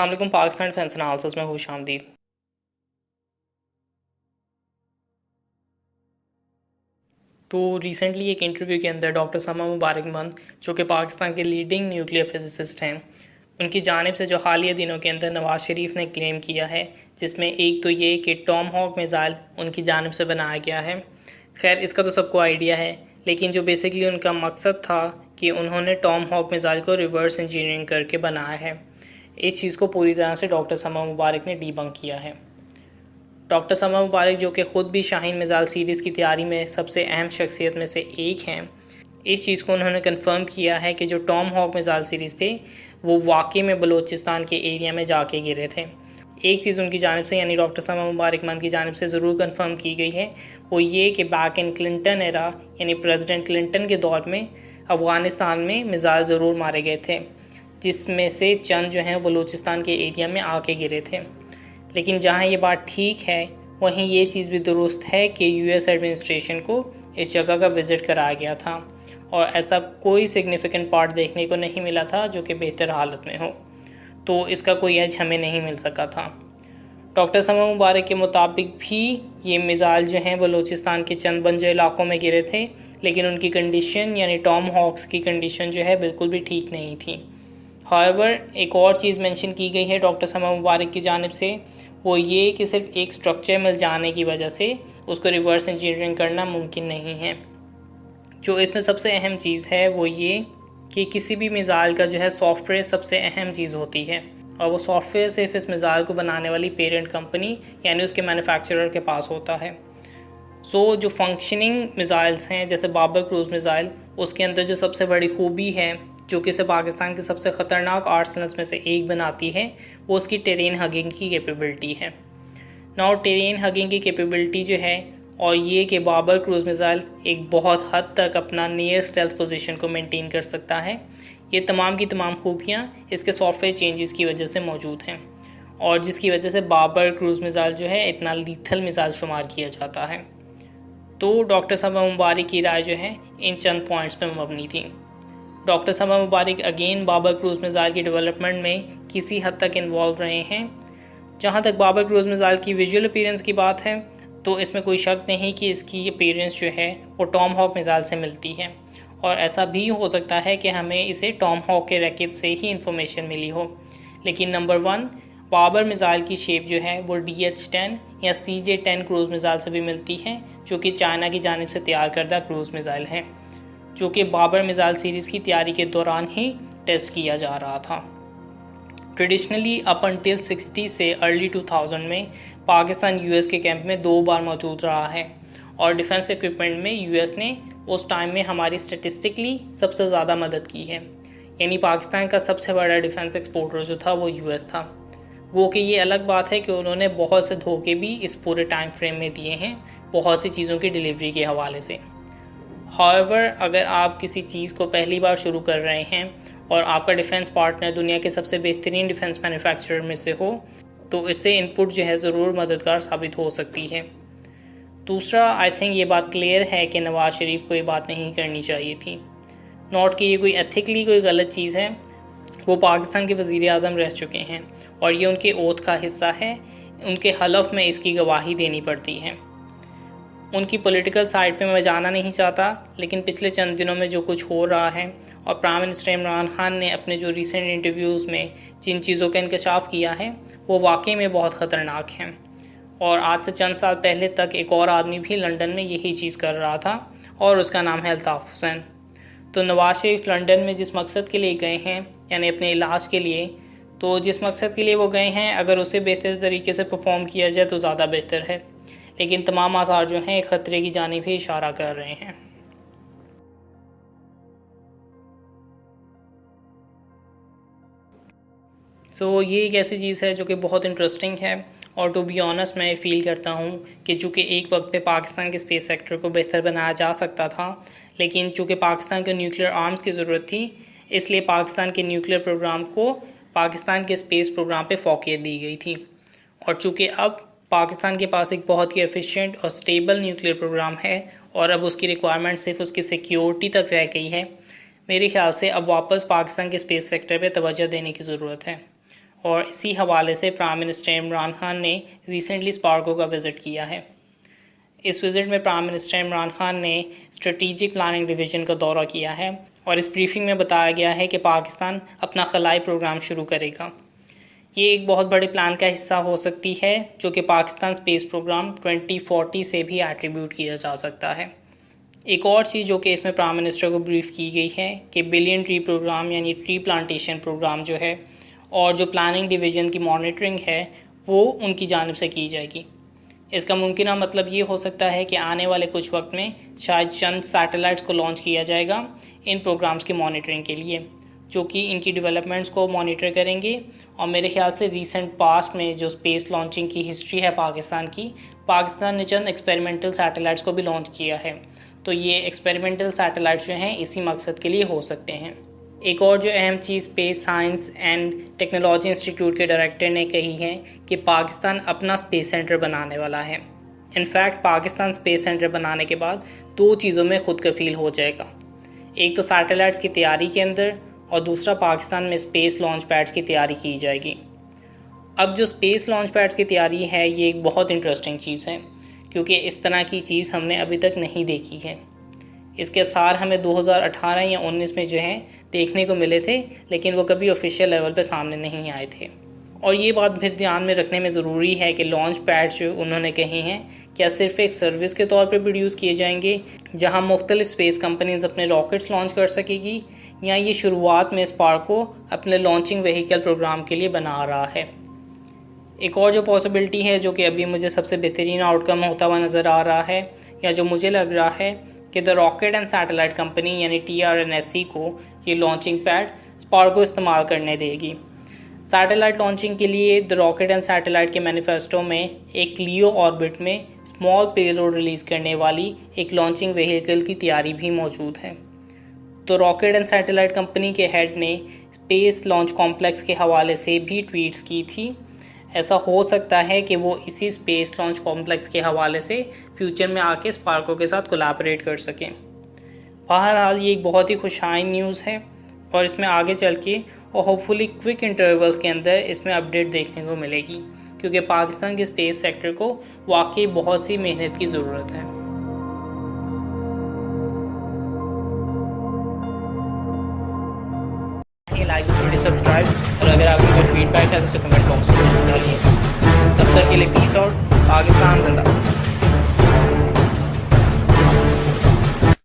अस्सलाम वालेकुम। Pakistan defence analysis में खुश आमदीद। तो रिसेंटली एक इंटरव्यू के अंदर डॉक्टर समा मुबारक मंद, जो कि पाकिस्तान के लीडिंग न्यूक्लियर फिजिसिस्ट हैं, उनकी जानिब से जो हालिया दिनों के अंदर नवाज शरीफ ने क्लेम किया है, जिसमें एक तो ये कि टॉम हॉक मिज़ाइल उनकी जानिब से बनाया गया है। खैर, इसका तो सबको आइडिया है, लेकिन जो बेसिकली उनका मकसद था कि उन्होंने टॉम हॉक मिज़ाइल को रिवर्स इंजीनियरिंग करके बनाया है। इस चीज़ को पूरी तरह से डॉक्टर समा मुबारक ने डीबंक किया है। डॉक्टर समा मुबारक, जो कि ख़ुद भी शाहीन मिज़ाइल सीरीज़ की तैयारी में सबसे अहम शख्सियत में से एक हैं, इस चीज़ को उन्होंने कंफर्म किया है कि जो टॉम हॉक मिज़ाइल सीरीज़ थे वो वाकई में बलूचिस्तान के एरिया में जाके गिरे थे। एक चीज़ उनकी जानिब से, यानी डॉक्टर समा मुबारक मंद की जानिब से ज़रूर कंफर्म की गई है, वो ये कि बैक इन क्लिंटन एरा, यानी प्रेसिडेंट क्लिंटन के दौर में अफ़गानिस्तान में मिज़ाइल ज़रूर मारे गए थे, जिसमें से चंद जो हैं बलूचिस्तान के एरिया में आके गिरे थे। लेकिन जहाँ ये बात ठीक है, वहीं ये चीज़ भी दुरुस्त है कि यूएस एडमिनिस्ट्रेशन को इस जगह का विज़िट कराया गया था और ऐसा कोई सिग्निफिकेंट पार्ट देखने को नहीं मिला था जो कि बेहतर हालत में हो, तो इसका कोई एज हमें नहीं मिल सका था। डॉक्टर समा मुबारक के मुताबिक भी ये मिज़ाइल जो हैं बलूचिस्तान के चंद बंजर इलाकों में गिरे थे, लेकिन उनकी कंडीशन, यानी टॉम हॉक्स की कंडीशन जो है बिल्कुल भी ठीक नहीं थी। हाउएवर, एक और चीज़ मेंशन की गई है डॉक्टर समा मुबारक की जानिब से, वो ये कि सिर्फ एक स्ट्रक्चर मिल जाने की वजह से उसको रिवर्स इंजीनियरिंग करना मुमकिन नहीं है। जो इसमें सबसे अहम चीज़ है वो ये कि किसी भी मिज़ाइल का जो है सॉफ्टवेयर सबसे अहम चीज़ होती है, और वो सॉफ्टवेयर सिर्फ इस मिज़ाइल को बनाने वाली पेरेंट कंपनी यानी उसके मैन्युफैक्चरर के पास होता है। जो फंक्शनिंग मिज़ाइल्स हैं जैसे बाबर क्रूज़ मिज़ाइल, उसके अंदर जो सबसे बड़ी खूबी है, जो कि इसे पाकिस्तान के सबसे ख़तरनाक आर्सनल्स में से एक बनाती है, वो उसकी टेरेन हगिंग की कैपेबिलिटी है। नाउ टेरेन हगिंग की कैपेबिलिटी जो है, और ये कि बाबर क्रूज़ मिज़ाइल एक बहुत हद तक अपना नियर स्टेल्थ पोजीशन को मेंटेन कर सकता है, ये तमाम की तमाम खूबियाँ इसके सॉफ्टवेयर चेंजेस की वजह से मौजूद हैं, और जिसकी वजह से बाबर क्रूज़ मिज़ाइल जो है इतना लीथल मिज़ाइल शुमार किया जाता है। तो डॉक्टर समा मुबारक की राय जो है इन चंद पॉइंट्स पर मबनी थी। डॉक्टर समा मुबारक अगेन बाबर क्रूज़ मिज़ाइल की डेवलपमेंट में किसी हद तक इन्वॉल्व रहे हैं। जहाँ तक बाबर क्रूज़ मिज़ाइल की विजुअल अपीयरेंस की बात है, तो इसमें कोई शक नहीं कि इसकी अपीयरेंस जो है वो टॉम हॉक मिज़ाइल से मिलती है, और ऐसा भी हो सकता है कि हमें इसे टॉम हॉक के रैकेट से ही इंफॉर्मेशन मिली हो। लेकिन नंबर 1, बाबर मिज़ाइल की शेप जो है वो DH-10 या CJ-10 क्रूज़ मिज़ाइल से भी मिलती है, जो कि चाइना की जानिब से तैयार करदा क्रूज़ मिज़ाइल है, जो कि बाबर मिज़ाइल सीरीज़ की तैयारी के दौरान ही टेस्ट किया जा रहा था। ट्रेडिशनली अप अनटिल 60 से अर्ली 2000 में पाकिस्तान यूएस के कैंप में 2 बार मौजूद रहा है, और डिफेंस इक्विपमेंट में यूएस ने उस टाइम में हमारी स्टेटिस्टिकली सबसे ज़्यादा मदद की है। यानी पाकिस्तान का सबसे बड़ा डिफेंस एक्सपोर्टर जो था वो यूएस था। वो कि ये अलग बात है कि उन्होंने बहुत से धोखे भी इस पूरे टाइम फ्रेम में दिए हैं, बहुत सी चीज़ों की डिलीवरी के हवाले से। हाउएवर, अगर आप किसी चीज़ को पहली बार शुरू कर रहे हैं और आपका डिफेंस पार्टनर दुनिया के सबसे बेहतरीन डिफेंस मैन्युफैक्चरर में से हो, तो इससे इनपुट जो है ज़रूर मददगार साबित हो सकती है। दूसरा, आई थिंक ये बात क्लियर है कि नवाज शरीफ को ये बात नहीं करनी चाहिए थी। नॉट कि ये कोई एथिकली कोई गलत चीज़ है, वो पाकिस्तान के वज़ीर आज़म रह चुके हैं और ये उनके ओथ का हिस्सा है, उनके हलफ में इसकी गवाही देनी पड़ती है। उनकी पॉलिटिकल साइड पे मैं जाना नहीं चाहता, लेकिन पिछले चंद दिनों में जो कुछ हो रहा है, और प्राइम मिनिस्टर इमरान खान ने अपने जो रिसेंट इंटरव्यूज़ में जिन चीज़ों का इंकशाफ किया है, वो वाकई में बहुत ख़तरनाक हैं। और आज से चंद साल पहले तक एक और आदमी भी लंदन में यही चीज़ कर रहा था, और उसका नाम है अल्ताफ़ हुसैन। तो नवाज शरीफ लंदन में जिस मकसद के लिए गए हैं, यानी अपने इलाज के लिए, तो जिस मकसद के लिए वो गए हैं, अगर उसे बेहतर तरीके से परफॉर्म किया जाए तो ज़्यादा बेहतर है। लेकिन तमाम आसार जो हैं ख़तरे की जानिब ही इशारा कर रहे हैं। ये एक ऐसी चीज़ है जो कि बहुत इंटरेस्टिंग है, और टू बी ऑनेस्ट मैं फ़ील करता हूँ कि चूँकि एक वक्त पे पाकिस्तान के स्पेस सेक्टर को बेहतर बनाया जा सकता था, लेकिन चूँकि पाकिस्तान को न्यूक्लियर आर्म्स की ज़रूरत थी, इसलिए पाकिस्तान के न्यूक्लियर प्रोग्राम को पाकिस्तान के स्पेस प्रोग्राम पे फ़ौक़ियत दी गई थी। और चूँकि अब पाकिस्तान के पास एक बहुत ही एफिशिएंट और स्टेबल न्यूक्लियर प्रोग्राम है, और अब उसकी रिक्वायरमेंट सिर्फ उसकी सिक्योरिटी तक रह गई है, मेरे ख्याल से अब वापस पाकिस्तान के स्पेस सेक्टर पे तवज्जो देने की ज़रूरत है। और इसी हवाले से प्राइम मिनिस्टर इमरान खान ने रिसेंटली स्पार्को का विज़िट किया है। इस विज़िट में प्राइम मिनिस्टर इमरान खान ने स्ट्रेटेजिक प्लानिंग डिवीज़न का दौरा किया है और इस ब्रीफिंग में बताया गया है कि पाकिस्तान अपना खलाई प्रोग्राम शुरू करेगा। ये एक बहुत बड़े प्लान का हिस्सा हो सकती है जो कि पाकिस्तान स्पेस प्रोग्राम 2040 से भी एट्रीब्यूट किया जा सकता है। एक और चीज़ जो कि इसमें प्राइम मिनिस्टर को ब्रीफ की गई है कि बिलियन ट्री प्रोग्राम यानी ट्री प्लांटेशन प्रोग्राम जो है और जो प्लानिंग डिवीज़न की मॉनिटरिंग है वो उनकी जानिब से की जाएगी। इसका मुमकिन मतलब ये हो सकता है कि आने वाले कुछ वक्त में शायद चंद सैटेलाइट्स को लॉन्च किया जाएगा इन प्रोग्राम्स की मॉनिटरिंग के लिए, जो कि इनकी डेवलपमेंट्स को मॉनिटर करेंगे। और मेरे ख्याल से रीसेंट पास्ट में जो स्पेस लॉन्चिंग की हिस्ट्री है पाकिस्तान ने चंद एक्सपेरिमेंटल सैटेलाइट्स को भी लॉन्च किया है, तो ये एक्सपेरिमेंटल सैटेलाइट्स जो हैं इसी मकसद के लिए हो सकते हैं। एक और जो अहम चीज़ space science and technology institute के डायरेक्टर ने कही है कि पाकिस्तान अपना स्पेस सेंटर बनाने वाला है। इनफैक्ट पाकिस्तान स्पेस सेंटर बनाने के बाद 2 चीज़ों में खुद कफील हो जाएगा, एक तो सैटेलाइट्स की तैयारी के अंदर और दूसरा पाकिस्तान में स्पेस लॉन्च पैड्स की तैयारी की जाएगी। अब जो स्पेस लॉन्च पैड्स की तैयारी है ये एक बहुत इंटरेस्टिंग चीज़ है क्योंकि इस तरह की चीज़ हमने अभी तक नहीं देखी है। इसके आसार हमें 2018 या 19 में जो है देखने को मिले थे, लेकिन वो कभी ऑफिशियल लेवल पे सामने नहीं आए थे। और ये बात फिर ध्यान में रखने में ज़रूरी है कि लॉन्च पैड्स जो उन्होंने कहे हैं क्या सिर्फ एक सर्विस के तौर पे प्रोड्यूस किए जाएंगे जहां मुख्तलिफ स्पेस कंपनीज अपने रॉकेट्स लॉन्च कर सकेगी, या ये शुरुआत में स्पार्को अपने लॉन्चिंग व्हीकल प्रोग्राम के लिए बना रहा है। एक और जो पॉसिबिलिटी है जो कि अभी मुझे सबसे बेहतरीन आउटकम होता हुआ नज़र आ रहा है या जो मुझे लग रहा है कि the rocket and satellite company यानी TRNSC को ये लॉन्चिंग पैड स्पार्को इस्तेमाल करने देगी। सैटेलाइट लॉन्चिंग के लिए द रॉकेट एंड सैटेलाइट के मैनिफेस्टो में एक लियो ऑर्बिट में स्मॉल पेलोड रिलीज़ करने वाली एक लॉन्चिंग व्हीकल की तैयारी भी मौजूद है। तो रॉकेट एंड सैटेलाइट कंपनी के हेड ने स्पेस लॉन्च कॉम्प्लेक्स के हवाले से भी ट्वीट्स की थी। ऐसा हो सकता है कि वो इसी स्पेस लॉन्च कॉम्प्लेक्स के हवाले से फ्यूचर में आके स्पार्को के साथ कोलैबोरेट कर सकें। बहरहाल ये एक बहुत ही खुशाइन न्यूज़ है और इसमें आगे चल के और होपफुली क्विक इंटरवल्स के अंदर इसमें अपडेट देखने को मिलेगी क्योंकि पाकिस्तान के स्पेस सेक्टर को वाकई बहुत सी मेहनत की ज़रूरत है। लाइक वीडियो सब्सक्राइब और अगर आपको कोई फीडबैक है तो उसे कमेंट बॉक्स में डालिए। तब तक के लिए पीस आउट, पाकिस्तान जिंदाबाद।